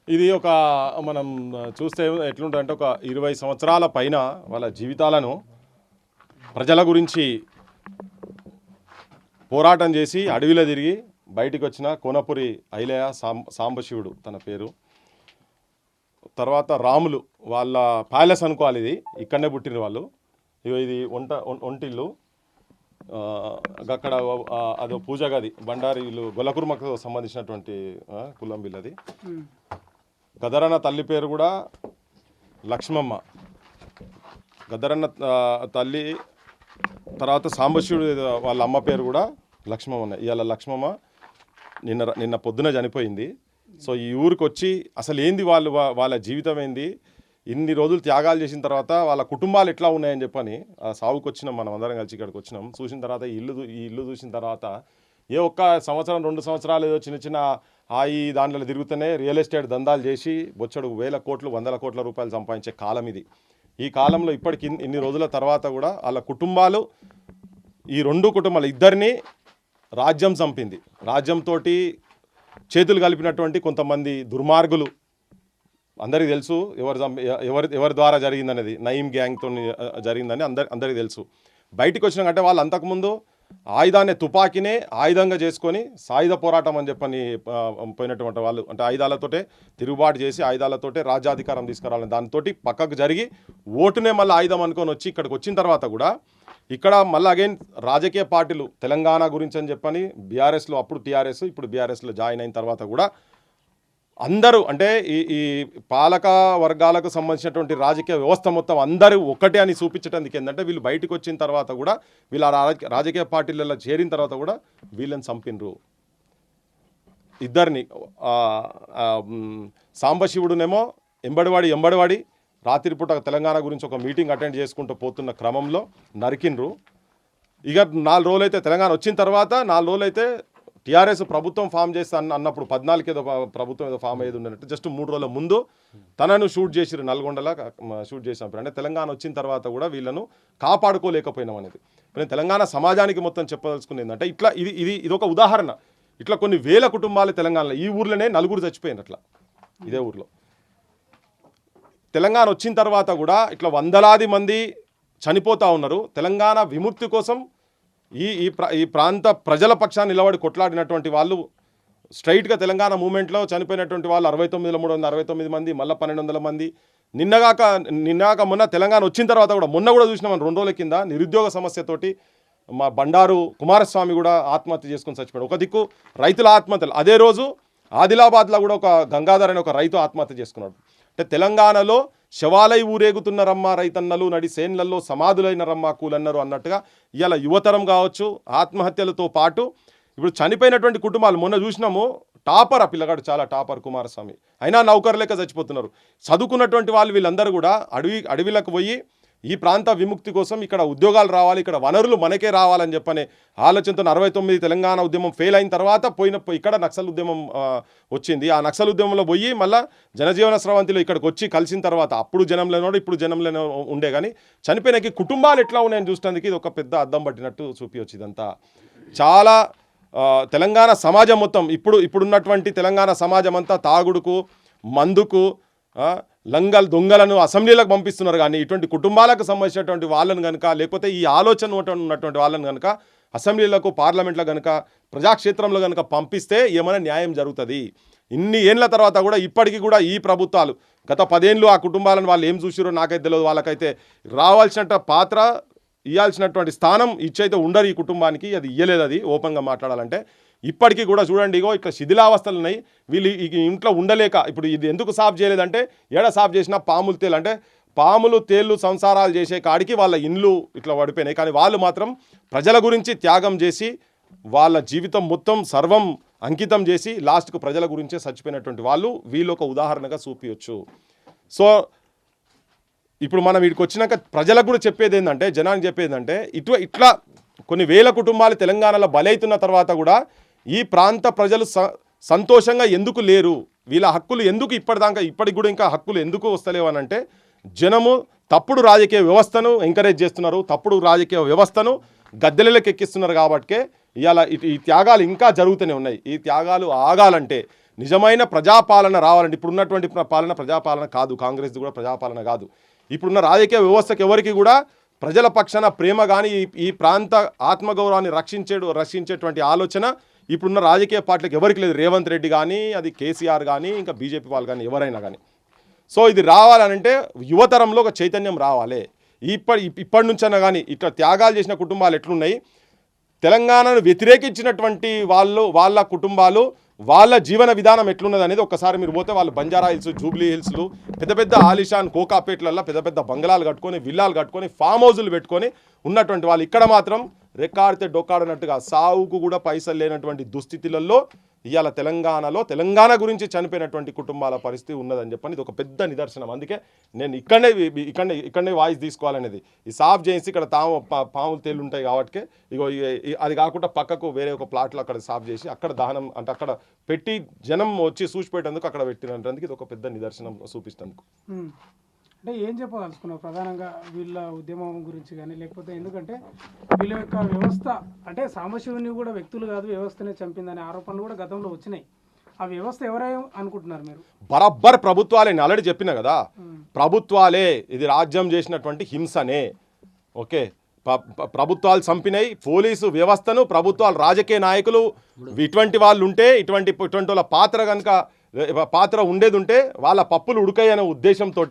ఇది ఒక మనం చూస్తే ఎట్లుంటుందంటే ఒక 20 సంవత్సరాల పైన వాళ్ళ జీవితాలను ప్రజల గురించి పోరాటం చేసి అడవిలో తిరిగి బయటికి వచ్చిన కోనపురి ఐలయ్య సాంబశివుడు తన పేరు. తర్వాత రాములు వాళ్ళ ప్యాలెస్ అనుకోవాలి, ఇది ఇక్కడనే పుట్టిన వాళ్ళు. ఇది ఒంటిల్లు, అక్కడ అదో పూజ గది, బండారి ఇల్లు, గొల్లకుర్మకు సంబంధించినటువంటి కులం వీళ్ళది. గదరన్న తల్లి పేరు కూడా లక్ష్మమ్మ. గదరన్న తల్లి తర్వాత సాంబశివుడు వాళ్ళ అమ్మ పేరు కూడా లక్ష్మమ్మ. ఇవాళ లక్ష్మమ్మ నిన్న పొద్దున చనిపోయింది. సో ఈ ఊరికి వచ్చి అసలు ఏంది వాళ్ళ జీవితం ఏంది, ఇన్ని రోజులు త్యాగాలు చేసిన తర్వాత వాళ్ళ కుటుంబాలు ఎట్లా ఉన్నాయని చెప్పని ఆ సాగుకు వచ్చినాం, మనం అందరం కలిసి ఇక్కడికి వచ్చినాం. చూసిన తర్వాత ఈ ఇల్లు చూసిన తర్వాత ఏ ఒక్క సంవత్సరం 2 సంవత్సరాలు ఏదో చిన్న చిన్న దాంట్లో తిరుగుతూనే రియల్ ఎస్టేట్ దందాలు చేసి బొచ్చడు వేల కోట్లు 100 కోట్ల రూపాయలు సంపాదించే కాలం ఇది. ఈ కాలంలో ఇప్పటికి ఇన్ని రోజుల తర్వాత కూడా వాళ్ళ కుటుంబాలు, ఈ 2 కుటుంబాలు ఇద్దరిని రాజ్యం చంపింది. రాజ్యంతో చేతులు కలిపినటువంటి కొంతమంది దుర్మార్గులు, అందరికీ తెలుసు ఎవరి ద్వారా జరిగిందనేది, నయీం గ్యాంగ్తో జరిగిందని అందరికీ తెలుసు. బయటికి వచ్చినాకంటే వాళ్ళు అంతకుముందు ఆయుధాన్ని, తుపాకీనే ఆయుధంగా చేసుకొని సాయుధ పోరాటం అని చెప్పని పోయినటువంటి వాళ్ళు, అంటే ఆయుధాలతోటే తిరుగుబాటు చేసి ఆయుధాలతోటే రాజ్యాధికారం తీసుకురావాలని దాంతో పక్కకు జరిగి ఓటునే మళ్ళీ ఆయుధం అనుకొని వచ్చి ఇక్కడికి వచ్చిన తర్వాత కూడా ఇక్కడ మళ్ళీ అగైన్ రాజకీయ పార్టీలు తెలంగాణ గురించి అని చెప్పని బీఆర్ఎస్లో, అప్పుడు టీఆర్ఎస్ ఇప్పుడు బీఆర్ఎస్లో జాయిన్ అయిన తర్వాత కూడా అందరూ, అంటే ఈ పాలక వర్గాలకు సంబంధించినటువంటి రాజకీయ వ్యవస్థ మొత్తం అందరూ ఒకటే అని చూపించడానికి ఏంటంటే వీళ్ళు బయటకు వచ్చిన తర్వాత కూడా వీళ్ళ రాజకీయ పార్టీలలో చేరిన తర్వాత కూడా వీళ్ళని చంపినరు ఇద్దరిని. సాంబశివుడునేమో ఎంబడివాడి రాత్రిపూట తెలంగాణ గురించి ఒక మీటింగ్ అటెండ్ చేసుకుంటూ పోతున్న క్రమంలో నరికినరు. ఇక 4 రోజులు అయితే తెలంగాణ వచ్చిన తర్వాత 4 రోజులు అయితే టీఆర్ఎస్ ప్రభుత్వం ఫామ్ చేస్తా అన్నప్పుడు 14 ఏదో ప్రభుత్వం ఏదో ఫామ్ అయ్యేది ఉన్నట్టు జస్ట్ 3 రోజుల ముందు తనను షూట్ చేసిరు, నల్గొండలా షూట్ చేసినప్పుడు. అంటే తెలంగాణ వచ్చిన తర్వాత కూడా వీళ్ళను కాపాడుకోలేకపోయినాం అనేది నేను తెలంగాణ సమాజానికి మొత్తం చెప్పదలుచుకునేది. అంటే ఇట్లా ఇది ఒక ఉదాహరణ. ఇట్లా కొన్ని వేల కుటుంబాలు తెలంగాణలో, ఈ ఊర్లోనే 4 చచ్చిపోయినారు అట్లా, ఇదే ఊర్లో. తెలంగాణ వచ్చిన తర్వాత కూడా ఇట్లా వందలాది మంది చనిపోతూ ఉన్నారు. తెలంగాణ విముక్తి కోసం ఈ ప్రాంత ప్రజల పక్షాన్ని నిలబడి కొట్లాడినటువంటి వాళ్ళు, స్ట్రైట్గా తెలంగాణ మూమెంట్లో చనిపోయినటువంటి వాళ్ళు 369 మంది, మళ్ళీ 1200 మంది. నిన్నగాక మొన్న తెలంగాణ వచ్చిన తర్వాత కూడా, మొన్న కూడా చూసినాం 2 రోజుల కింద నిరుద్యోగ సమస్యతోటి మా బండారు కుమారస్వామి కూడా ఆత్మహత్య చేసుకొని చచ్చిపోయాడు. ఒక దిక్కు రైతుల ఆత్మహత్యలు, అదే రోజు ఆదిలాబాద్లో కూడా ఒక గంగాధర్ అనే ఒక రైతు ఆత్మహత్య చేసుకున్నాడు. అంటే తెలంగాణలో శవాలై ఊరేగుతున్న రమ్మ రైతన్నలు, నడి సేన్లలో సమాధులైన రమ్మ కూలన్నారు అన్నట్టుగా ఇవాళ యువతరం కావచ్చు ఆత్మహత్యలతో పాటు ఇప్పుడు చనిపోయినటువంటి కుటుంబాలు. మొన్న చూసినాము, టాపర్, ఆ పిల్లగాడు చాలా టాపర్ కుమారస్వామి, అయినా నౌకర్ లెక్క చచ్చిపోతున్నారు. చదువుకున్నటువంటి వాళ్ళు వీళ్ళందరూ కూడా అడవిలకు పోయి ఈ ప్రాంత విముక్తి కోసం ఇక్కడ ఉద్యోగాలు రావాలి, ఇక్కడ వనరులు మనకే రావాలని చెప్పనే ఆలోచనతో 69 తెలంగాణ ఉద్యమం ఫెయిల్ అయిన తర్వాత ఇక్కడ నక్సల్ ఉద్యమం వచ్చింది. ఆ నక్సల్ ఉద్యమంలో పోయి మళ్ళీ జనజీవన స్రవంతిలో ఇక్కడికి వచ్చి కలిసిన తర్వాత అప్పుడు జనంలోనో ఇప్పుడు జనంలోనో ఉండే, కానీ చనిపోయినకి కుటుంబాలు ఎట్లా ఉన్నాయని చూడడానికి ఇది ఒక పెద్ద అద్దం పట్టినట్టు చూపించవచ్చు. ఇదంతా చాలా తెలంగాణ సమాజం మొత్తం ఇప్పుడున్నటువంటి తెలంగాణ సమాజం అంతా తాగుడుకు, మందుకు, దొంగలను అసెంబ్లీలకు పంపిస్తున్నారు. కానీ ఇటువంటి కుటుంబాలకు సంబంధించినటువంటి వాళ్ళను కనుక, లేకపోతే ఈ ఆలోచన ఉన్నటువంటి వాళ్ళని కనుక అసెంబ్లీలకు, పార్లమెంట్లో కనుక, ప్రజాక్షేత్రంలో కనుక పంపిస్తే ఏమైనా న్యాయం జరుగుతుంది. ఇన్ని ఏళ్ళ తర్వాత కూడా ఇప్పటికీ కూడా ఈ ప్రభుత్వాలు గత 10 ఏళ్ళు ఆ కుటుంబాలను వాళ్ళు ఏం చూసిరో నాకైతే తెలియదు. వాళ్ళకైతే రావాల్సిన పాత్ర, ఇవ్వాల్సినటువంటి స్థానం ఇచ్చైతే ఉండరు ఈ కుటుంబానికి. అది ఇయ్యలేదు. అది ఓపెన్గా మాట్లాడాలంటే ఇప్పటికీ కూడా చూడండి, ఇగో ఇట్లా శిథిలావస్థలు ఉన్నాయి. వీళ్ళు ఇంట్లో ఉండలేక ఇప్పుడు ఇది ఎందుకు సాఫ్ చేయలేదంటే, ఏడ సాఫ్ చేసినా పాములు తేలు, అంటే పాములు తేళ్ళు సంసారాలు చేసే కాడికి వాళ్ళ ఇండ్లు ఇట్లా పడిపోయినాయి. కానీ వాళ్ళు మాత్రం ప్రజల గురించి త్యాగం చేసి వాళ్ళ జీవితం మొత్తం సర్వం అంకితం చేసి లాస్ట్కు ప్రజల గురించే చచ్చిపోయినటువంటి వాళ్ళు వీళ్ళు ఒక ఉదాహరణగా చూపించవచ్చు. సో ఇప్పుడు మనం వీడికి వచ్చినాక ప్రజలకు కూడా చెప్పేది ఏంటంటే, జనానికి చెప్పేది ఏంటంటే, ఇట్లా కొన్ని వేల కుటుంబాలు తెలంగాణలో బలైతున్న తర్వాత కూడా ఈ ప్రాంత ప్రజలు సంతోషంగా ఎందుకు లేరు, వీళ్ళ హక్కులు ఎందుకు ఇప్పటికి కూడా ఇంకా హక్కులు ఎందుకు వస్తలేవు అని అంటే, జనము తప్పుడు రాజకీయ వ్యవస్థను ఎంకరేజ్ చేస్తున్నారు, తప్పుడు రాజకీయ వ్యవస్థను గద్దెలకి ఎక్కిస్తున్నారు. కాబట్టే ఇవాళ ఈ త్యాగాలు ఇంకా జరుగుతూనే ఉన్నాయి. ఈ త్యాగాలు ఆగాలంటే నిజమైన ప్రజాపాలన రావాలంటే ఇప్పుడు ఉన్నటువంటి పాలన ప్రజాపాలన కాదు, కాంగ్రెస్ది కూడా ప్రజాపాలన కాదు. ఇప్పుడున్న రాజకీయ వ్యవస్థకి ఎవరికి కూడా ప్రజల పక్షాన ప్రేమ కానీ ఈ ప్రాంత ఆత్మగౌరవాన్ని రక్షించేటువంటి ఆలోచన ఇప్పుడున్న రాజకీయ పార్టీలకు ఎవరికి లేదు. రేవంత్ రెడ్డి కానీ, అది కేసీఆర్ కానీ, ఇంకా బీజేపీ వాళ్ళు కానీ, ఎవరైనా కానీ. సో ఇది రావాలనంటే యువతరంలో ఒక చైతన్యం రావాలి. ఇప్పటి నుంచైనా కానీ ఇట్లా త్యాగాలు చేసిన కుటుంబాలు ఎట్లున్నాయి, తెలంగాణను వ్యతిరేకించినటువంటి వాళ్ళ కుటుంబాలు వాళ్ళ జీవన విధానం ఎట్లున్నది అనేది ఒక్కసారి మీరు పోతే వాళ్ళు బంజారా హిల్స్, జూబ్లీ హిల్స్లు, పెద్ద పెద్ద ఆలిషాన్ కోకాపేట్లలో పెద్ద పెద్ద బంగళాలు కట్టుకొని, విల్లాలు కట్టుకొని, ఫామ్ హౌజులు పెట్టుకొని ఉన్నటువంటి వాళ్ళు ఇక్కడ మాత్రం రెక్కాడితే డొక్కాడనట్టుగా సావుకు కూడా పైసలు లేనటువంటి దుస్థితులలో ఇవాళ తెలంగాణ గురించి చనిపోయినటువంటి కుటుంబాల పరిస్థితి ఉన్నదని చెప్పని ఇది ఒక పెద్ద నిదర్శనం. అందుకే నేను ఇక్కడనే వాయిస్ తీసుకోవాలనేది. ఈ సాఫ్ చేసి ఇక్కడ పాములు తేళ్ళు ఉంటాయి కాబట్టి ఇగో అది కాకుండా పక్కకు వేరే ఒక ప్లాట్లో అక్కడ సాఫ్ చేసి అక్కడ దహనం అంటే అక్కడ పెట్టి జనం వచ్చి చూసిపోయేటందుకు అక్కడ పెట్టినందుకు ఇది ఒక పెద్ద నిదర్శనం చూపిస్తుంది. అంటే ఏం చెప్పదలుచుకున్నావు ప్రధానంగా వీళ్ళ ఉద్యమం గురించి కానీ, లేకపోతే ఎందుకంటే వీళ్ళ యొక్క వ్యవస్థ అంటే సాంబశివుని కూడా వ్యక్తులు కాదు వ్యవస్థనే చంపిందనే ఆరోపణలు కూడా గతంలో వచ్చినాయి. ఆ వ్యవస్థ ఎవరై అనుకుంటున్నారు మీరు? బరాబర్ ప్రభుత్వాలే. నేను ఆల్రెడీ చెప్పిన కదా, ప్రభుత్వాలే ఇది రాజ్యం చేసినటువంటి హింసనే. ఓకే, ప్రభుత్వాలు చంపినాయి పోలీసు వ్యవస్థను, ప్రభుత్వాలు రాజకీయ నాయకులు ఇటువంటి వాళ్ళు ఉంటే ఇటువంటి వాళ్ళ పాత్ర ఉండేది ఉంటే వాళ్ళ పప్పులు ఉడకాయనే ఉద్దేశంతో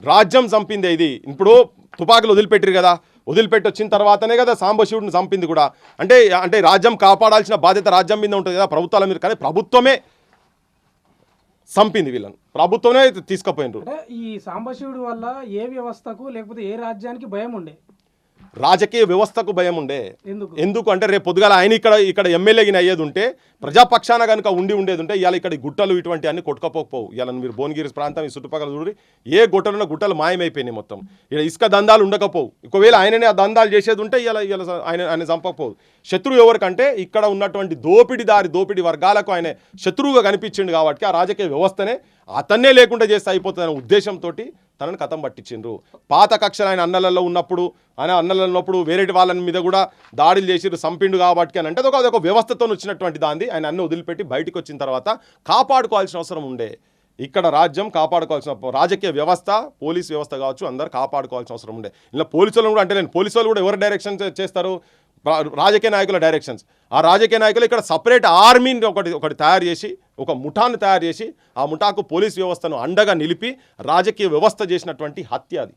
రాజ్యం చంపిందే ఇది. ఇప్పుడు తుపాకులు వదిలిపెట్టిరు కదా, వదిలిపెట్టి వచ్చిన తర్వాతనే కదా సాంబశివుడిని చంపింది కూడా. అంటే రాజ్యం కాపాడాల్సిన బాధ్యత రాజ్యం మీద ఉంటుంది కదా, ప్రభుత్వాల మీద. కానీ ప్రభుత్వమే చంపింది వీళ్ళని, ప్రభుత్వమే తీసుకుపోయినారు. అంటే ఈ సాంబశివుడి వల్ల ఏ వ్యవస్థకు లేకపోతే ఏ రాజ్యానికి భయం ఉండే? రాజకీయ వ్యవస్థకు భయం ఉండే. ఎందుకు అంటే రేపు పొద్దుగాల ఆయన ఇక్కడ ఎమ్మెల్యేగిన అయ్యేది ఉంటే, ప్రజాపక్షాన కనుక ఉండేది ఉంటే ఇవాళ ఇక్కడ గుట్టలు ఇటువంటి అన్ని కొట్టుకపోకపోవు. ఇవాళ మీరు భువనగిరి ప్రాంతం ఈ చుట్టుపక్కల చూడండి, ఏ గుట్టలున్న గుట్టలు మాయమైపోయినాయి మొత్తం. ఇక్కడ ఇసుక దందాలు ఉండకపోవు. ఒకవేళ ఆయననే ఆ దందాలు చేసేది ఉంటే ఇవాళ ఆయన చంపకపోవు. శత్రువు ఎవరికంటే ఇక్కడ ఉన్నటువంటి దోపిడీ వర్గాలకు ఆయన శత్రువుగా కనిపించిండు కాబట్టి ఆ రాజకీయ వ్యవస్థనే అతన్నే లేకుండా చేస్తే అయిపోతుందనే ఉద్దేశంతో తనని కథం పట్టించిండ్రు. పాత కక్షలు ఆయన అన్నలలో ఉన్నప్పుడు వేరే వాళ్ళ మీద కూడా దాడులు చేసిరు, చంపిండు కాబట్టి అని అంటే అదొక వ్యవస్థతో వచ్చినటువంటి దాన్ని ఆయన అన్ని వదిలిపెట్టి బయటకు వచ్చిన తర్వాత కాపాడుకోవాల్సిన అవసరం ఉండే. ఇక్కడ రాజ్యం కాపాడుకోవాల్సిన రాజకీయ వ్యవస్థ, పోలీస్ వ్యవస్థ కావచ్చు, అందరు కాపాడుకోవాల్సిన అవసరం ఉండే. ఇలా పోలీసులను కూడా అంటే పోలీసు వాళ్ళు కూడా ఎవరు డైరెక్షన్ చేస్తారు? రాజకీయ నాయకుల డైరెక్షన్స్. ఆ రాజకీయ నాయకులు ఇక్కడ సపరేట్ ఆర్మీని ఒకటి తయారు చేసి, ఒక ముఠాను తయారు చేసి, ఆ ముఠాకు పోలీస్ వ్యవస్థను అండగా నిలిపి రాజకీయ వ్యవస్థ చేసినటువంటి హత్య అది.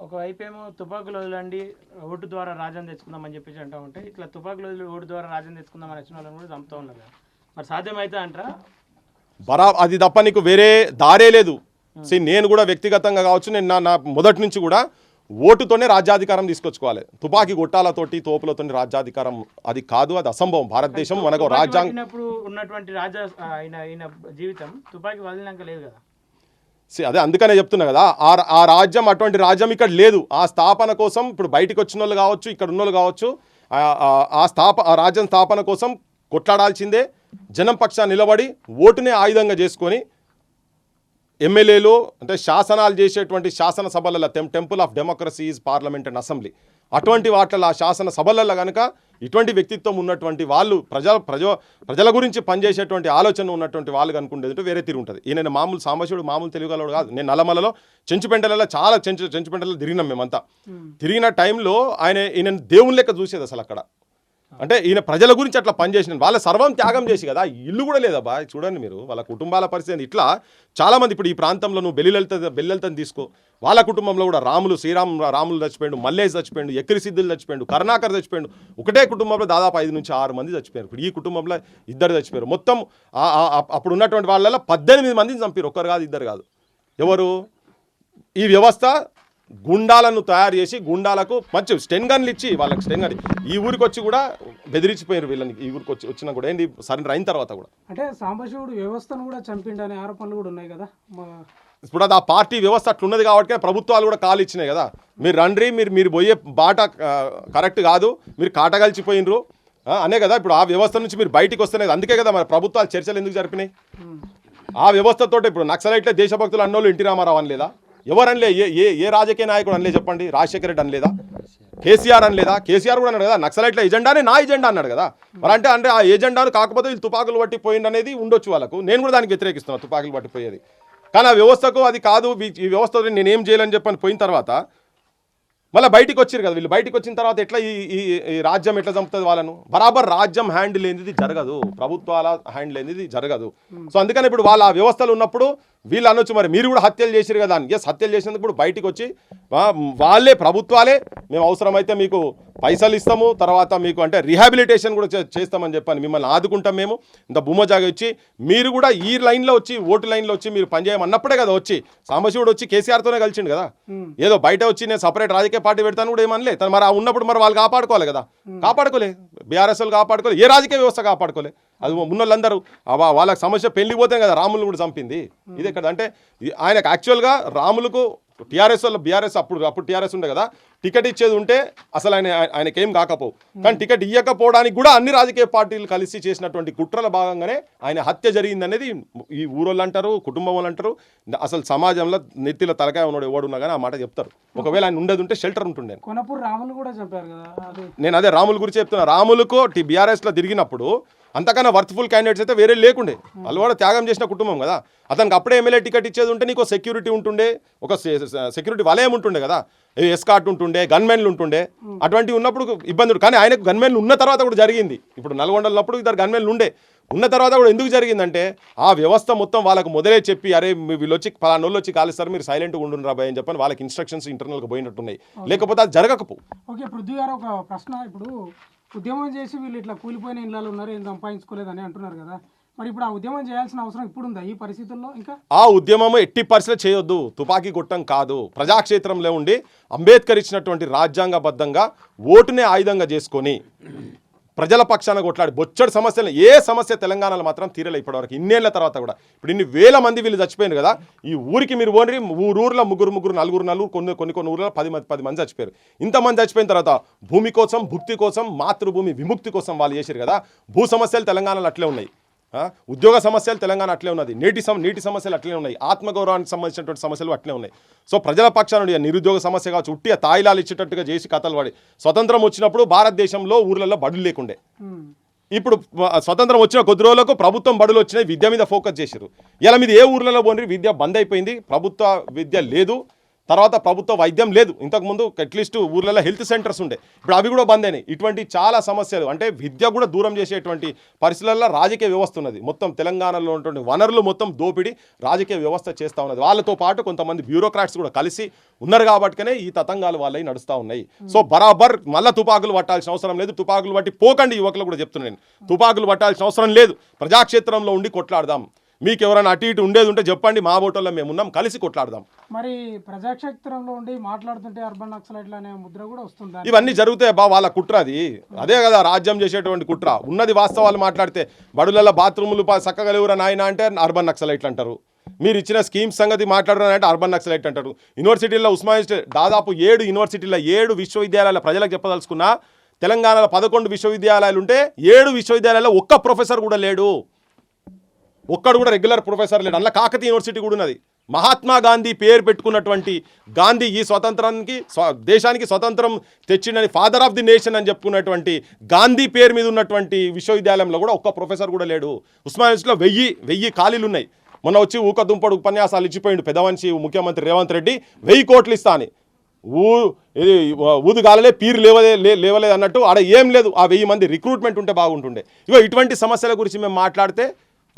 ఒకవైపు ఏమో తుపాకులు వదలండి ఓటు ద్వారా రాజ్యం తెచ్చుకుందామని చెప్పేసి అంటూ ఉంటే, ఇట్లా తుపాకులు వదిలి ఓటు ద్వారా రాజ్యం తెచ్చుకుందామని వచ్చిన వాళ్ళని కూడా చంపుతూ ఉన్నారు. మరి సాధ్యమైతే అంటారా? అది తప్ప నీకు వేరే దారే లేదు. నేను కూడా వ్యక్తిగతంగా కావచ్చు, నేను నా మొదటి నుంచి కూడా ఓటుతోనే రాజ్యాధికారం తీసుకొచ్చుకోవాలి. తుపాకీ గొట్టాలతోటి తోపులతో రాజ్యాధికారం అది కాదు, అది అసంభవం. భారతదేశం మనకు రాజ్యాంగం ఉన్నటువంటి జీవితం తుపాకీ వదిలినాక లేదు కదా. అదే అందుకనే చెప్తున్నా కదా, ఆ రాజ్యం అటువంటి రాజ్యం ఇక్కడ లేదు. ఆ స్థాపన కోసం ఇప్పుడు బయటకు వచ్చిన వాళ్ళు కావచ్చు, ఇక్కడ ఉన్న వాళ్ళు కావచ్చు, ఆ రాజ్యం స్థాపన కోసం కొట్లాడాల్సిందే. జనం పక్షాన్ని నిలబడి ఓటునే ఆయుధంగా చేసుకొని ఎమ్మెల్యేలు అంటే శాసనాలు చేసేటువంటి శాసనసభలలో temple of democracy is parliament and assembly, అటువంటి వాటిలో ఆ శాసనసభలలో కనుక ఇటువంటి వ్యక్తిత్వం ఉన్నటువంటి వాళ్ళు ప్రజల గురించి పనిచేసేటువంటి ఆలోచన ఉన్నటువంటి వాళ్ళు కనుకుండేది వేరే తీరు ఉంటుంది. ఈయన మామూలు సాంబశివుడు మామూలు తెలుగుగలడు కాదు. నేను నల్లమలలో చెంచుపెంటలలో చాలా చెంచుపెంటలలో తిరిగినాం మేమంతా. తిరిగిన టైంలో ఈయన దేవుని లెక్క చూసేది అసలు అక్కడ. అంటే ఈయన ప్రజల గురించి అట్లా పనిచేసిన వాళ్ళ సర్వం త్యాగం చేసి కదా, ఇల్లు కూడా లేదబ్బా. చూడండి మీరు వాళ్ళ కుటుంబాల పరిస్థితి. ఇట్లా చాలామంది ఇప్పుడు ఈ ప్రాంతంలో నువ్వు బెల్లెలతని తీసుకో, వాళ్ళ కుటుంబంలో కూడా రాములు చచ్చిపోయాడు, మల్లేష్ చచ్చిపోయాడు, ఎక్కిరి సిద్ధులు చచ్చిపోయాడు, కరుణాకర్ చచ్చిపోయాడు. ఒకటే కుటుంబంలో దాదాపు 5 నుంచి 6 మంది చచ్చిపోయారు. ఇప్పుడు ఈ కుటుంబంలో 2 చచ్చిపోయారు. మొత్తం అప్పుడు ఉన్నటువంటి వాళ్ళలో 18 మందిని చంపారు. ఒక్కరు కాదు, 2 కాదు. ఎవరు? ఈ వ్యవస్థ గుండాలను తయారు చేసి గుండాలకు మంచి స్టెన్ గన్లు ఇచ్చి వాళ్ళకి స్టెన్ గన్ ఈ ఊరికి వచ్చి కూడా బెదిరించిపోయారు వీళ్ళని. ఈ ఊరికి వచ్చినా కూడా ఏంటి సరెండర్ అయిన తర్వాత కూడా అంటే సాంబశివుడు వ్యవస్థను కూడా చంపిండనే ఆరోపణలు కూడా ఉన్నాయి కదా. ఇప్పుడు అది ఆ పార్టీ వ్యవస్థ అట్లున్నది కాబట్టి ప్రభుత్వాలు కూడా కాలు ఇచ్చినాయి కదా. మీరు రండి, మీరు పోయే బాట కరెక్ట్ కాదు, మీరు కాటగలిచిపోయినరు అనే కదా. ఇప్పుడు ఆ వ్యవస్థ నుంచి మీరు బయటికి వస్తేనే అందుకే కదా మరి ప్రభుత్వాలు చర్చలు ఎందుకు జరిపినాయి. ఆ వ్యవస్థతో ఇప్పుడు నక్సలైట్లే దేశభక్తులు అన్నోళ్ళు ఎన్టీ రామారావు అనలేదా? ఎవరు అనలే? ఏ రాజకీయ నాయకుడు అనలే చెప్పండి? రాజశేఖర రెడ్డి అనలేదా? కేసీఆర్ అని లేదా? కేసీఆర్ కూడా అన్నాడు కదా నక్సలైట్ల ఎజెండానే నా ఎజెండా అన్నాడు కదా. మరి అంటే ఆ ఎజెండాను కాకపోతే వీళ్ళు తుపాకులు పట్టిపోయింది అనేది ఉండొచ్చు వాళ్ళకు. నేను కూడా దానికి వ్యతిరేకిస్తున్నాను తుపాకులు పట్టిపోయేది. కానీ ఆ వ్యవస్థకు అది కాదు, ఈ వ్యవస్థ నేనేం చేయాలని చెప్పని పోయిన తర్వాత మళ్ళీ బయటికి వచ్చారు కదా వీళ్ళు. బయటికి వచ్చిన తర్వాత ఎట్లా ఈ రాజ్యం ఎట్లా చంపుతుంది వాళ్ళను? బరాబర్ రాజ్యం హ్యాండ్ లేనిది జరగదు, ప్రభుత్వాల హ్యాండ్ లేనిది జరగదు. సో అందుకని ఇప్పుడు వాళ్ళు ఆ వ్యవస్థలు ఉన్నప్పుడు వీళ్ళు అనొచ్చు మరి మీరు కూడా హత్యలు చేసిరు కదా అని. ఎస్, హత్యలు చేసినందుకు ఇప్పుడు బయటికి వచ్చి వాళ్ళే ప్రభుత్వాలే మేము అవసరమైతే మీకు పైసలు ఇస్తాము, తర్వాత మీకు అంటే రీహాబిలిటేషన్ కూడా చేస్తామని చెప్పని మిమ్మల్ని ఆదుకుంటాం మేము, ఇంత భూమజాగా ఇచ్చి మీరు కూడా ఈ లైన్లో వచ్చి ఓటు లైన్లో వచ్చి మీరు పనిచేయమన్నప్పుడే కదా వచ్చి సాంబశివుడు వచ్చి కేసీఆర్తోనే కలిసిండు కదా. ఏదో బయట వచ్చి నేను సపరేట్ రాజకీయ పార్టీ పెడతాను కూడా ఏమనలే. మరి ఆ ఉన్నప్పుడు మరి వాళ్ళు కాపాడుకోవాలి కదా, కాపాడుకోలే. బీఆర్ఎస్ వాళ్ళు కాపాడుకోలే, ఏ రాజకీయ వ్యవస్థ కాపాడుకోలే. అది ఉన్న వాళ్ళందరూ వాళ్ళకి సమస్య పెళ్లిపోతే కదా రాములు కూడా చంపింది. ఇది ఎక్కడ అంటే ఆయనకు యాక్చువల్గా రాములకు టీఆర్ఎస్ వల్ల బీఆర్ఎస్ అప్పుడు టీఆర్ఎస్ ఉండే కదా, టికెట్ ఇచ్చేది ఉంటే అసలు ఆయనకేం కాకపోవు. కానీ టికెట్ ఇవ్వకపోవడానికి కూడా అన్ని రాజకీయ పార్టీలు కలిసి చేసినటువంటి కుట్రల భాగంగానే ఆయన హత్య జరిగిందనేది ఈ ఊరోళ్ళు అంటారు, కుటుంబం వాళ్ళు అంటారు. అసలు సమాజంలో నెత్తిలో తలకాయ ఉన్నాడు ఎవడున్నా కానీ ఆ మాట చెప్తారు. ఒకవేళ ఆయన ఉండేది ఉంటే షెల్టర్ ఉంటుండే. కొనపూర్ రాములు కూడా చెప్పారు కదా. నేను అదే రాముల గురించి చెప్తున్నా. రాములకు బీఆర్ఎస్లో తిరిగినప్పుడు అంతకన్నా వర్త్ఫుల్ క్యాండిడేట్స్ అయితే వేరే లేకుండే. వాళ్ళు కూడా త్యాగం చేసిన కుటుంబం కదా. అతనికి అప్పుడే ఎమ్మెల్యే టికెట్ ఇచ్చేది ఉంటే నీకు సెక్యూరిటీ ఉంటుండే, ఒక సెక్యూరిటీ వలయం ఉంటుండే కదా, ఎస్కార్ట్ ఉంటుండే, గన్మెన్లు ఉంటుండే. అటువంటివి ఉన్నప్పుడు ఇబ్బందులు. కానీ ఆయనకు గన్మెన్లు ఉన్న తర్వాత కూడా జరిగింది. ఇప్పుడు నల్గొండలో ఉన్నప్పుడు ఇద్దరు గన్మెన్లు ఉండే, ఉన్న తర్వాత కూడా ఎందుకు జరిగిందంటే ఆ వ్యవస్థ మొత్తం వాళ్ళకు మొదలే చెప్పి అరే వీళ్ళు వచ్చి పలానోళ్ళు వచ్చి కాలుస్తారు మీరు సైలెంట్గా ఉండురా భయ అని చెప్పని వాళ్ళకి ఇన్స్ట్రక్షన్స్ ఇంటర్నల్గా పోయినట్టున్నాయి. లేకపోతే అది జరగకపో. ఓకే, పృథ్వీ గారు ఒక ప్రశ్న. ఇప్పుడు ఉద్యమం చేసి వీళ్ళు ఇట్లా కూలిపోయిన ఇళ్ళలో ఉన్నారు, ఏం సంపాదించుకోలేదని అంటున్నారు కదా. మరి ఇప్పుడు ఆ ఉద్యమం చేయాల్సిన అవసరం ఇప్పుడు ఉందా ఈ పరిస్థితుల్లో? ఇంకా ఆ ఉద్యమం ఎట్టి పరిస్థితులు చేయొద్దు, తుపాకీ కొట్టం కాదు. ప్రజాక్షేత్రంలో ఉండి అంబేద్కర్ ఇచ్చినటువంటి రాజ్యాంగబద్ధంగా ఓటునే ఆయుధంగా చేసుకొని ప్రజల పక్షాన కొట్లాడి బొచ్చడి సమస్యలు ఏ సమస్య తెలంగాణలో మాత్రం తీరలే ఇప్పటివరకు. ఇన్నేళ్ల తర్వాత కూడా ఇప్పుడు ఇన్ని వేల మంది వీళ్ళు చచ్చిపోయారు కదా. ఈ ఊరికి మీరు ఓన్రి ఊరూరులో ముగ్గురు నలుగురు కొన్ని ఊర్లలో 10 మంది చచ్చిపోయారు. ఇంతమంది చచ్చిపోయిన తర్వాత భూమి కోసం, భుక్తి కోసం, మాతృభూమి విముక్తి కోసం వాళ్ళు చేశారు కదా. భూ సమస్యలు తెలంగాణలో అట్లే ఉన్నాయి, ఉద్యోగ సమస్యలు తెలంగాణ అట్లే ఉన్నది, నీటి సమస్యలు అట్లే ఉన్నాయి, ఆత్మగౌరవానికి సంబంధించినటువంటి సమస్యలు అట్లే ఉన్నాయి. సో ప్రజల పక్షాన నిరుద్యోగ సమస్య కావచ్చు, ఉట్టిగా తాయిలాలు ఇచ్చేటట్టుగా చేసి కథలు పడి స్వతంత్రం వచ్చినప్పుడు భారతదేశంలో ఊర్లలో బడులు లేకుండే. ఇప్పుడు స్వతంత్రం వచ్చిన కొద్ది రోజులకు ప్రభుత్వం బడులు వచ్చినాయి, విద్య మీద ఫోకస్ చేశారు. ఇలా మీద ఏ ఊర్లలో పోనీ విద్య బంద్ అయిపోయింది, ప్రభుత్వ విద్య లేదు, తర్వాత ప్రభుత్వ వైద్యం లేదు. ఇంతకుముందు అట్లీస్ట్ ఊర్లలో హెల్త్ సెంటర్స్ ఉండే, ఇప్పుడు అవి కూడా బంద్ అయినాయి. ఇటువంటి చాలా సమస్యలు అంటే విద్య కూడా దూరం చేసేటువంటి పరిస్థితులలో రాజకీయ వ్యవస్థ ఉన్నది. మొత్తం తెలంగాణలో ఉన్నటువంటి వనరులు మొత్తం దోపిడి రాజకీయ వ్యవస్థ చేస్తూ ఉన్నది. వాళ్ళతో పాటు కొంతమంది బ్యూరోక్రాట్స్ కూడా కలిసి ఉన్నారు కాబట్టినే ఈ తతంగాలు వాళ్ళవి నడుస్తూ ఉన్నాయి. సో బరాబర్ మళ్ళీ తుపాకులు పట్టాల్సిన అవసరం లేదు. తుపాకులు పట్టి పోకండి, యువకులు కూడా చెప్తున్నాను, తుపాకులు పట్టాల్సిన అవసరం లేదు. ప్రజాక్షేత్రంలో ఉండి కొట్లాడదాం. మీకు ఎవరైనా అటు ఇటు ఉండేది ఉంటే చెప్పండి, మా ఓటర్లో మేము ఉన్నాం, కలిసి కొట్లాడదాం. మరి ప్రజాక్షేత్రంలో ఉండి మాట్లాడుతుంటే అర్బన్ నక్సలైట్లు అనే ముద్ర కూడా వస్తుంది. ఇవన్నీ జరుగుతాయి వాళ్ళ కుట్ర. అది అదే కదా రాజ్యం చేసేటువంటి కుట్ర. ఉన్నది వాస్తవాలు మాట్లాడితే బడులలో బాత్రూములు చక్కగా లేవురా నాయన అంటే అర్బన్ నక్సలైట్లు అంటారు. మీరు ఇచ్చిన స్కీమ్స్ సంగతి మాట్లాడారంటే అర్బన్ నక్సలైట్ అంటారు. యూనివర్సిటీల్లో ఉస్మానియా దాదాపు 7 యూనివర్సిటీల్లో 7 విశ్వవిద్యాలయాల ప్రజలకు చెప్పదలుచుకున్నా తెలంగాణలో 11 విశ్వవిద్యాలయాలు ఉంటే 7 విశ్వవిద్యాలయాల్లో ఒక్క ప్రొఫెసర్ కూడా లేడు, ఒక్కడు కూడా రెగ్యులర్ ప్రొఫెసర్ లేడు. అందులో కాకతీయ యూనివర్సిటీ కూడా ఉన్నది. మహాత్మా గాంధీ పేరు పెట్టుకున్నటువంటి గాంధీ ఈ స్వతంత్రానికి దేశానికి స్వతంత్రం తెచ్చిండని ఫాదర్ ఆఫ్ ది నేషన్ అని చెప్పుకున్నటువంటి గాంధీ పేరు మీద ఉన్నటువంటి విశ్వవిద్యాలయంలో కూడా ఒక్క ప్రొఫెసర్ కూడా లేడు. ఉస్మానియాలో 1000 ఖాళీలు ఉన్నాయి. మొన్న వచ్చి ఊకదుంపడు ఉపన్యాసాలు ఇచ్చిపోయిండు పెద్దవంచి ముఖ్యమంత్రి రేవంత్ రెడ్డి 1000 కోట్లు ఇస్తా అని. ఊదుగాలలే పీరు లేవలేదు అన్నట్టు ఆడ ఏం లేదు. ఆ 1000 మంది రిక్రూట్మెంట్ ఉంటే బాగుంటుండే. ఇటువంటి సమస్యల గురించి మేము మాట్లాడితే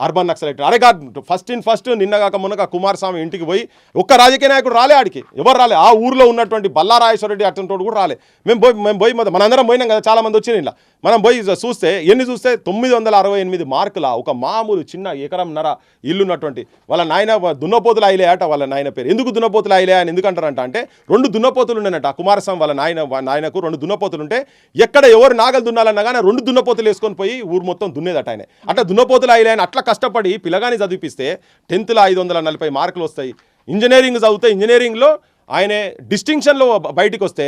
అర్బన్ నక్సలైట్ అరే కాదు. ఫస్ట్ నిన్నగాక మొన్నగా కుమారస్వామి ఇంటికి పోయి ఒక్క రాజకీయ నాయకుడు రాలే, ఆడికి ఎవరు రాలే. ఆ ఊర్లో ఉన్నటువంటి బల్లారాజేశ్వర రెడ్డి అటువంటి కూడా రాలే. మేము పోయి మనందరం పోయినాం కదా, చాలా మంది వచ్చిన ఇలా మనం పోయి చూస్తే 968 మార్కుల ఒక మామూలు చిన్న ఎకరంన్నర ఇల్లున్నటువంటి వాళ్ళ నాయన దున్నపోతులు అయిలే అట. వాళ్ళ నాయన పేరు ఎందుకు దున్నపోతులు అయిలే అని ఎందుకంటారంట అంటే 2 దున్నపోతులు ఉండేనట. కుమారస్వామి వాళ్ళ నాయనకు 2 దున్నపోతులు ఉంటే ఎక్కడ ఎవరు నాగలు దున్నాలన్నా కానీ 2 దున్నపోతులు వేసుకొని పోయి ఊరు మొత్తం దున్నేదట ఆయన. అట్లా దున్నపోతులు అయిలే అని అట్లా కష్టపడి పిల్లగాని చదివిపిస్తే 10th 540 మార్కులు వస్తాయి. ఇంజనీరింగ్ చదివితే ఇంజనీరింగ్లో ఆయన డిస్టింక్షన్లో బయటికి వస్తే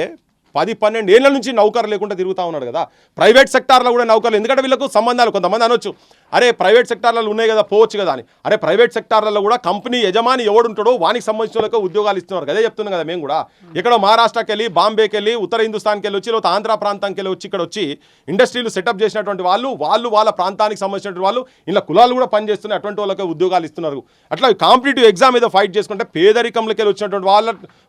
10-12 ఏళ్ల నుంచి నౌకరు లేకుండా తిరుగుతూ ఉన్నాడు కదా. ప్రైవేట్ సెక్టార్లో కూడా నౌకర్లు, ఎందుకంటే వీళ్ళకు సంబంధాలు కొంతమంది అనొచ్చు అరే ప్రైవేట్ సెక్టార్లలో ఉన్నాయి కదా పోవచ్చు కదా అని. అరే ప్రైవేట్ సెక్టార్లలో కూడా కంపెనీ యజమాని ఎవడుంటాడో వానికి సంబంధించిన వాళ్ళకి ఉద్యోగాలు ఇస్తున్నారు అదే చెప్తున్నాం కదా మేము కూడా. ఇక్కడ మహారాష్ట్రకి వెళ్ళి బాంబేకి వెళ్ళి ఉత్తర హిందుస్థాన్కి వెళ్ళి వచ్చి లేదా ఆంధ్ర ప్రాంతానికి వెళ్ళి వచ్చి ఇక్కడ వచ్చి ఇండస్ట్రీలు సెటప్ చేసినటువంటి వాళ్ళు వాళ్ళ ప్రాంతానికి సంబంధించినటువంటి వాళ్ళు ఇలా కులాలు కూడా పనిచేస్తున్నాయి, అటువంటి వాళ్ళకి ఉద్యోగాలు ఇస్తున్నారు. అట్లా కాంపిటేటివ్ ఎగ్జామ్ ఏదో ఫైట్ చేసుకుంటే పేదరికంలోకి వెళ్ళి వచ్చినటువంటి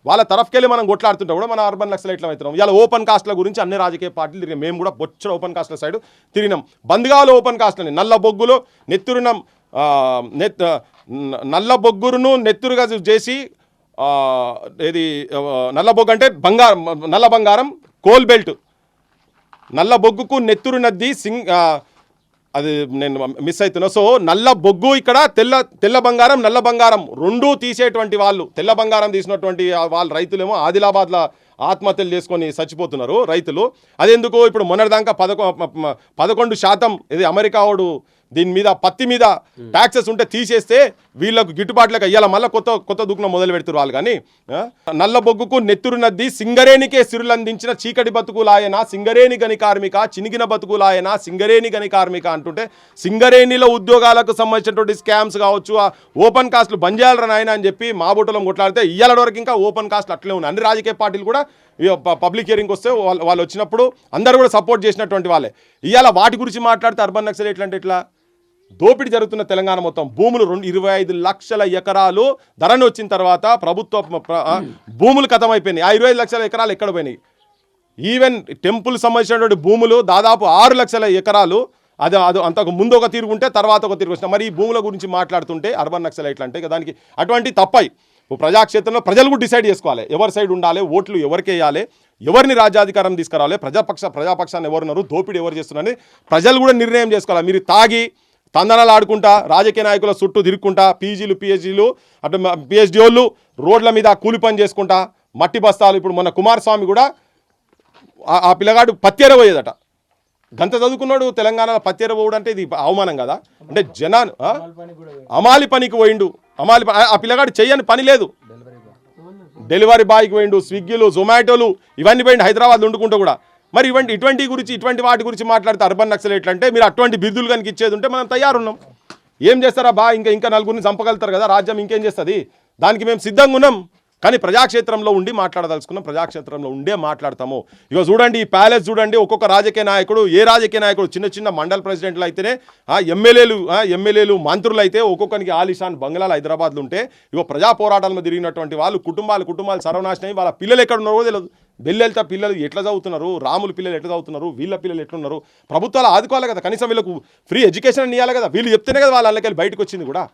వాళ్ళ తరఫుకెళ్ళి మనం కొట్లాడుతుంటే కూడా మన అర్బన్ నక్సలైట్లు అవుతున్నాం. ఇలా ఓపెన్ కాస్ట్ల గురించి అన్ని రాజకీయ పార్టీలు తిరిగి మేము కూడా బొచ్చ ఓపెన్ కాస్ట్ల సైడ్ తిరిగినాం. బందిగాలు ఓపెన్ కాస్ట్లని నల్ల బొగ్గులు నెత్తురున నల్ల బొగ్గురును నెత్తురుగా చేసి ఇది నల్ల బొగ్గు అంటే నల్ల బంగారం కోల్ బెల్ట్, నల్ల బొగ్గుకు నెత్తురు నద్ది అది నేను మిస్ అవుతున్నా. సో నల్ల బొగ్గు ఇక్కడ తెల్ల బంగారం నల్ల బంగారం రెండూ తీసేటువంటి వాళ్ళు, తెల్ల బంగారం తీసినటువంటి వాళ్ళు రైతులేమో ఆదిలాబాద్లో ఆత్మహత్యలు చేసుకొని చచ్చిపోతున్నారు రైతులు. అదెందుకు ఇప్పుడు మొన్నటిదాకా 11% ఇది అమెరికా వాడు దీని మీద పత్తి మీద ట్యాక్సెస్ ఉంటే తీసేస్తే వీళ్ళకు గిట్టుబాట్లకు అయ్యాల మళ్ళీ కొత్త దుఃఖం మొదలు పెడుతున్నారు వాళ్ళు. కానీ నల్ల బొగ్గుకు నెత్తురు నద్ది సింగరేణికే సిరులందించిన చీకటి బతుకులాయన సింగరేణి గని కార్మిక చినిగిన బతుకులాయన సింగరేణి గని కార్మిక అంటుంటే సింగరేణిలో ఉద్యోగాలకు సంబంధించినటువంటి స్కామ్స్ కావచ్చు, ఓపెన్ కాస్ట్లు బంద్ చేయాలరా నాయన అని చెప్పి మా బుట్టలం కొట్లాడితే ఇయ్యాల వరకు ఇంకా ఓపెన్ కాస్ట్లు అట్లే ఉన్నాయి. అన్ని రాజకీయ పార్టీలు కూడా పబ్లిక్ హియరింగ్ వస్తే వాళ్ళు వచ్చినప్పుడు అందరూ కూడా సపోర్ట్ చేసినటువంటి వాళ్ళే. ఇవాళ వాటి గురించి మాట్లాడితే అర్బన్ నక్సల్ ఎట్లంటే ఇట్లా దోపిడీ జరుగుతున్న తెలంగాణ మొత్తం భూములు 25 లక్షల ఎకరాలు ధరని వచ్చిన తర్వాత ప్రభుత్వ భూములు కథమైపోయినాయి. ఆ 25 లక్షల ఎకరాలు ఎక్కడ పోయినాయి? ఈవెన్ టెంపుల్ సంబంధించినటువంటి భూములు దాదాపు 6 లక్షల ఎకరాలు అది అంతకు ముందు ఒక తీరు ఉంటే తర్వాత ఒక తీరు వచ్చిన. మరి ఈ భూముల గురించి మాట్లాడుతుంటే అర్బన్ నక్సల్ ఎట్లంటే దానికి అటువంటి తప్పై ప్రజాక్షేత్రంలో ప్రజలు కూడా డిసైడ్ చేసుకోవాలి ఎవరి సైడ్ ఉండాలి, ఓట్లు ఎవరికి వేయాలి, ఎవరిని రాజ్యాధికారం తీసుకురావాలి, ప్రజాపక్షాన్ని ఎవరున్నారు, దోపిడీ ఎవరు చేస్తున్నారని ప్రజలు కూడా నిర్ణయం చేసుకోవాలి. మీరు తాగి తందనాలు ఆడుకుంటా రాజకీయ నాయకుల చుట్టూ తిరుక్కుంటా పీజీలు పిహెచ్డీలు అటు పిహెచ్డీ వాళ్ళు రోడ్ల మీద కూలి పని చేసుకుంటా మట్టి బస్తాలు. ఇప్పుడు మన కుమారస్వామి కూడా ఆ పిల్లగాడు పత్తేర పోయేదట, గంత చదువుకున్నాడు తెలంగాణలో పత్తేర పోవడం అంటే ఇది అవమానం కదా. అంటే జనాన్ని అమాలి పనికి పోయిండు, ఆ పిల్లగాడు చెయ్యని పని లేదు, డెలివరీ బాయ్కి పోయిండు, స్విగ్గీలు జొమాటోలు ఇవన్నీ పోయిండు హైదరాబాద్ వండుకుంటూ కూడా. మరి ఇటువంటి వాటి గురించి మాట్లాడితే అర్బన్ నక్సలైట్లు అంటే మీరు అటువంటి బిరుదులు కనుక ఇచ్చేది ఉంటే మనం తయారున్నాం. ఏం చేస్తారా ఇంకా నలుగురిని చంపగలుగుతారు కదా, రాజ్యం ఇంకేం చేస్తుంది, దానికి మేము సిద్ధంగా ఉన్నాం. కానీ ప్రజాక్షేత్రంలో ఉండి మాట్లాడదలుచుకున్నాం, ప్రజాక్షేత్రంలో ఉండే మాట్లాడతాము. ఇక చూడండి ఈ ప్యాలెస్ చూడండి, ఒక్కొక్క రాజకీయ నాయకుడు రాజకీయ నాయకుడు చిన్న మండల ప్రెసిడెంట్లు అయితేనే ఎమ్మెల్యేలు మంత్రులు అయితే ఒక్కొక్కరికి ఆలిషాన్ బంగ్లాలు హైదరాబాద్లో ఉంటే ప్రజా పోరాటాల మీద తిరిగినటువంటి వాళ్ళు కుటుంబాలు సర్వనాశనం. వాళ్ళ పిల్లలు ఎక్కడ ఉన్నారో తెలియదు, బెల్లెళ్తా పిల్లలు ఎట్లా చదువుతున్నారు, రాముల పిల్లలు ఎట్లా చదువుతున్నారు, వీళ్ళ పిల్లలు ఎట్లున్నారు. ప్రభుత్వాలు ఆదుకోవాలి కదా, కనీసం వీళ్ళకు ఫ్రీ ఎడ్యుకేషన్ ఇవ్వాలి కదా, వీళ్ళు చెప్తేనే కదా వాళ్ళ అల్లకెళ్ళి బయటకు వచ్చింది కూడా.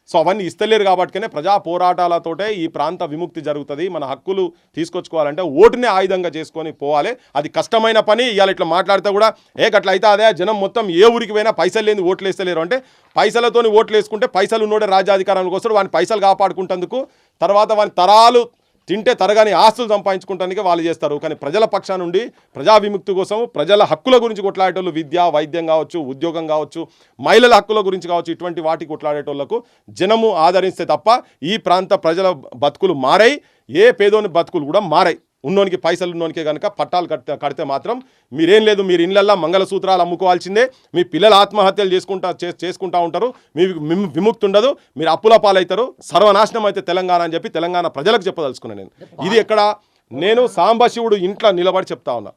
సో అవన్నీ ఇస్తలేరు కాబట్టినే ప్రజా పోరాటాలతోటే ఈ ప్రాంత విముక్తి జరుగుతుంది. మన హక్కులు తీసుకొచ్చుకోవాలంటే ఓటునే ఆయుధంగా చేసుకొని పోవాలి. అది కష్టమైన పని. ఇవాళ ఇట్లా మాట్లాడితే కూడా గట్ల అయితే అదే జనం మొత్తం ఏ ఊరికి పోయినా పైసలు లేని ఓట్లు వేస్తలేరు అంటే పైసలతోని ఓట్లు వేసుకుంటే పైసలు ఉన్నోడే రాజ్యాధికారానికి వస్తాడు, వాని పైసలు కాపాడుకుంటందుకు తర్వాత వాని తరాలు తింటే తరగాని ఆస్తులు సంపాదించుకుంటానికి వాళ్ళు చేస్తారు. కానీ ప్రజల పక్షా నుండి ప్రజా విముక్తి కోసం ప్రజల హక్కుల గురించి కొట్లాడేటోళ్ళు విద్య వైద్యం కావచ్చు, ఉద్యోగం కావచ్చు, మహిళల హక్కుల గురించి కావచ్చు, ఇటువంటి వాటికి కొట్లాడేటోళ్లకు జనము ఆదరిస్తే తప్ప ఈ ప్రాంత ప్రజల బతుకులు మారాయి, ఏ పేదోని బతుకులు కూడా మారాయి. ఉన్నోనికి పైసలు ఉన్నోనికే కనుక పట్టాలు కడితే మాత్రం మీరేం లేదు, మీరు ఇళ్ళల్లో మంగళసూత్రాలు అమ్ముకోవాల్సిందే, మీ పిల్లలు ఆత్మహత్యలు చేసుకుంటా ఉంటారు, మీ విముక్తి ఉండదు, మీరు అప్పుల పాలవుతారు, సర్వనాశనం అయితే తెలంగాణ అని చెప్పి తెలంగాణ ప్రజలకు చెప్పదలుచుకున్నాను నేను. ఇది ఎక్కడ నేను సాంబశివుడు ఇంట్లో నిలబడి చెప్తా ఉన్నా.